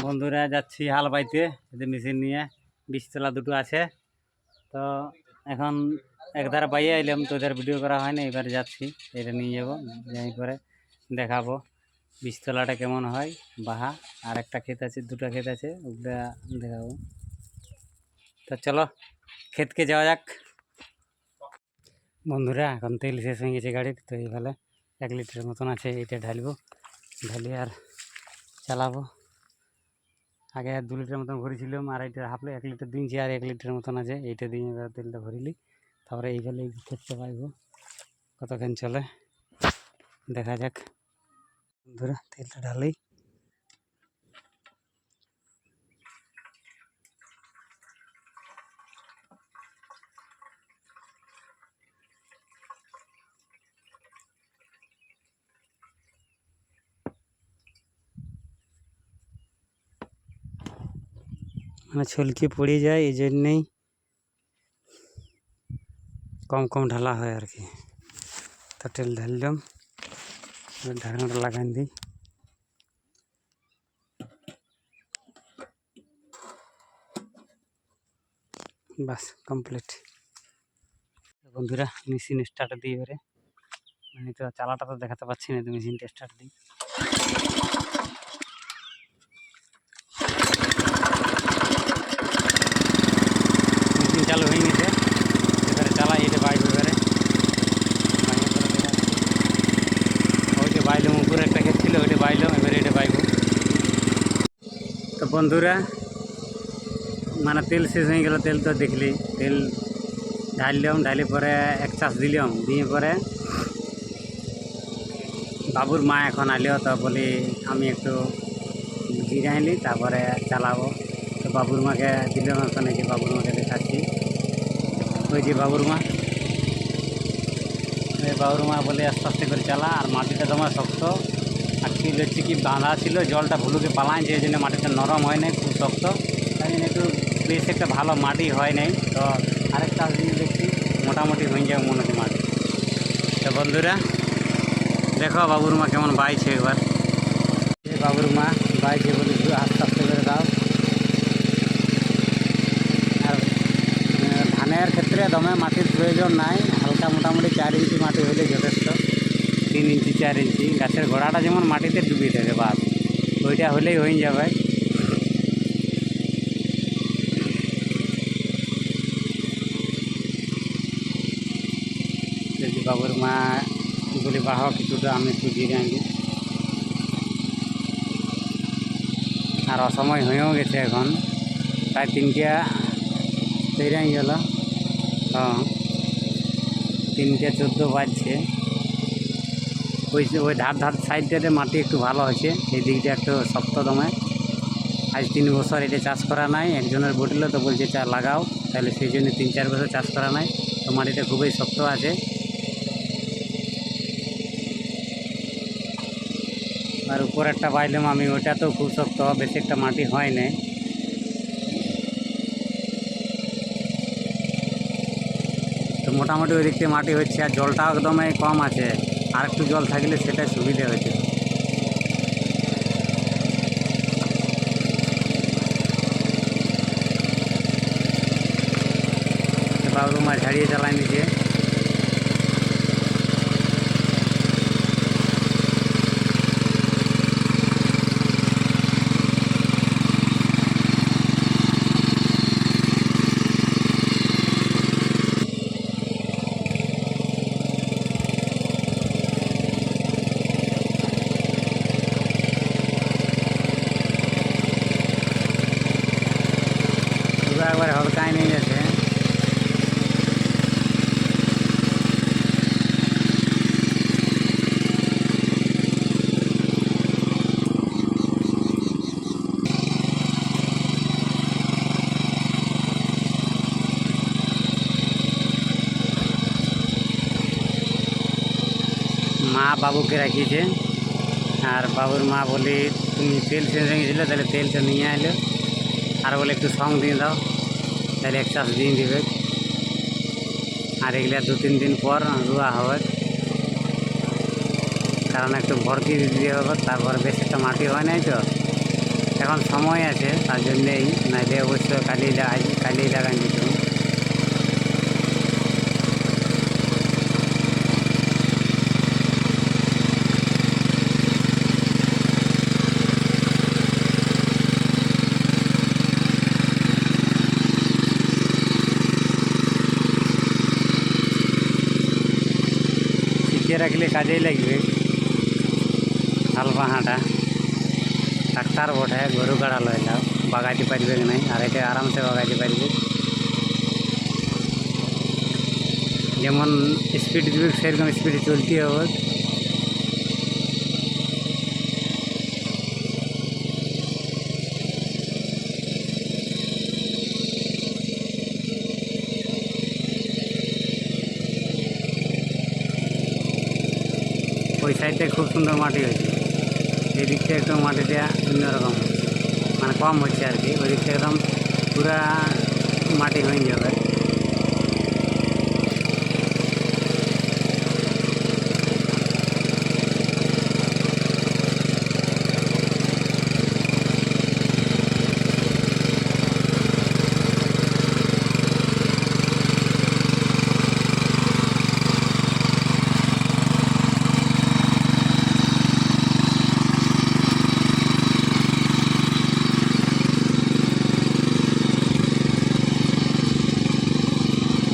বন্ধুরা যাচ্ছি হাল বাইতে, এতে মেশিন নিয়ে বীজতলা দুটো আছে। তো এখন একধারে বাইয়ে এলাম, তো এদের ভিডিও করা হয়নি, এবারে যাচ্ছি, এটা নিয়ে যাবো, যাই করে দেখাবো বীজতলাটা কেমন হয় বাহা। আর একটা ক্ষেত আছে, দুটো ক্ষেত আছে, ওগুলা দেখাবো। তো চলো ক্ষেতকে যাওয়া যাক। বন্ধুরা এখন তেল শেষ হয়ে গেছে গাড়ির, তো এইভাবে 1 লিটারের মতন আছে, এটা ঢালবো, ঢালি আর চালাবো। আগে 2 লিটার মতন ভরেছিলাম, আর এটা হাফলে 1 লিটার দিনছি, আর 1 লিটার মতন আছে, এইটা দিয়ে এবার তেলটা ভরিলি। তারপরে এইভাবে ক্ষেতটা পাইব কতক্ষণ চলে দেখা যাক। বন্ধুরা তেলটা ঢালি, মানে ছলকে পড়ে যায়, এই জন্যেই কম কম ঢালা হয় আর কি। তো তেল ঢাললাম, ঢাকনাটা লাগাই দিই। বাস কমপ্লিট। বন্ধুরা মেশিন স্টার্ট দিই এবারে, মানে তো চালাটা তো দেখাতে পাচ্ছি না, তো মেশিনটা স্টার্ট দিই। মেশিন চালু হয়ে গেছে, এবারে চালাই, এটা বাইব এবারে। ওইটা বাইলাম, উপরে একটা ক্ষেত ছিল, ওইটা বাইলাম, এবারে এটা বাইব। তো বন্ধুরা মানে তেল শেষ হয়ে গেল, তেল তো দেখলি, তেল ঢাললাম, ঢালি পরে 1 চাষ দিলাম, দিয়ে পরে বাবুর মা এখন আলিও, তো বলি আমি একটু জিরাইলি তারপরে চালাবো। তো বাবুর মাকে দিলাম, এখন এই যে বাবুর মাকে দেখাচ্ছি, ওই যে বাবুর মা, বাবুর মা বলে আস্তে আস্তে করে চালা। আর মাটিটা তোমার শক্ত, আর কি হচ্ছে কি বাঁধা ছিল, জলটা ভুলুকে পালাইছে, এই জন্য মাটিটা নরম হয় নাই, খুব শক্ত, তাই জন্য একটু বেশ একটা ভালো মাটি হয় নাই। তো আরেকটা জিনিস দেখছি মোটামুটি হয়ে যাবে মনে হচ্ছে মাটি। তো বন্ধুরা দেখো বাবুর মা কেমন বাইছে, একবার বাবুর মা বাইছে, বলি আস্তে আস্তে করে দাও। আর ধানের ক্ষেত্রে দমে মাটির প্রয়োজন নাই, হালকা মোটামুটি 4 ইঞ্চি মাটি হলে যথেষ্ট, 3 ইঞ্চি 4 ইঞ্চি। গাছের গোড়াটা যেমন মাটিতে ডুবিয়ে থাকে, বাস ওইটা হলেই হয়ে যাবে। যদি বাবুর মা বলি বাহ কিছুটা, আমি একটু জিরে দিই। আর অসময় হয়েও গেছে, এখন প্রায় 3টা পেরিয়ে গেল। হ্যাঁ 3টা 14 বাজছে। ওই ধার সাইডটাতে মাটি একটু ভালো হয়েছে, এই দিকটা একটু শক্ত দমে। আজ 3 বছর এটা চাষ করা নাই, একজনের বলল তো বলছে চা লাগাও, তাহলে সেই জন্য 3-4 বছর চাষ করা নাই, তো মাটিটা খুবই শক্ত আছে। আর উপর একটা বাইলাম আমি, ওটা তো খুব শক্ত, বেশি একটা মাটি হয় না। তো মোটামুটি ওই দিক থেকে মাটি হচ্ছে, আর জলটাও একদমই কম আছে, আর একটু জল থাকলে সেটাই সুবিধা হয়েছে। বাবুর মা ঝাড়িয়ে চালাই নিচে। একবার হলকায় নিয়ে গেছে। মা বাবুকে রাখিয়েছে, আর বাবুর মা বলি তুমি তেল শেষ হয়ে গেছিলো, তাহলে তেলটা নিয়ে আইলো, আর বলে একটু সং দিয়ে দাও, তাহলে 1 চাষ দিয়ে দিবে। আর এগুলা 2-3 দিন পর রুয়া হবে, কারণ একটু ভরতি দিতে হবে, তারপর বেশ একটা মাটি হয় নাই তো, এখন সময় আছে, তার জন্যেই, নাইলে অবশ্য কালি লাগাই দিত। শিখে রাখলে কাজেই লাগবে তালবাহাটা। ট্রাক্টার বটে, গরু গাড়া লইলা বাগাইতে পারবে কি নাই, আর এটা আরামসে বাগাইতে পারবে। যেমন স্পিড দিবে সেরকম স্পিডে চলতে হবে। ওই সাইডটা খুব সুন্দর মাটি হয়েছে, এই দিকটা একটু মাটিটা অন্যরকম মানে কম হচ্ছে আর কি। ওই দিকটা একদম পুরা মাটি হয়ে যাবে।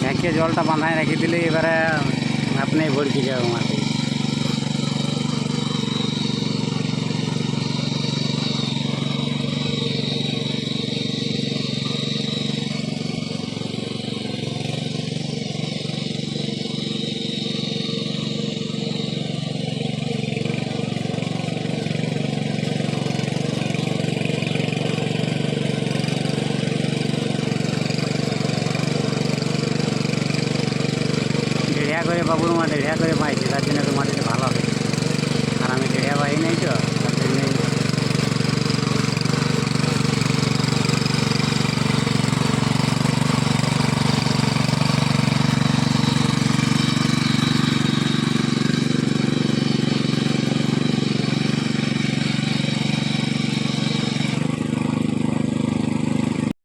ট্যাঙ্কে জলটা বাঁধায় রেখে দিলে এবারে আপনি ভরকি যাবে মাটি। ঢেড়িয়া করে বাবুর মা ঢেড়িয়া করে পাইছে, তার জন্য একটু মাটিটা ভালো হবে। আর আমি ঢেড়িয়া পাই নাই তো।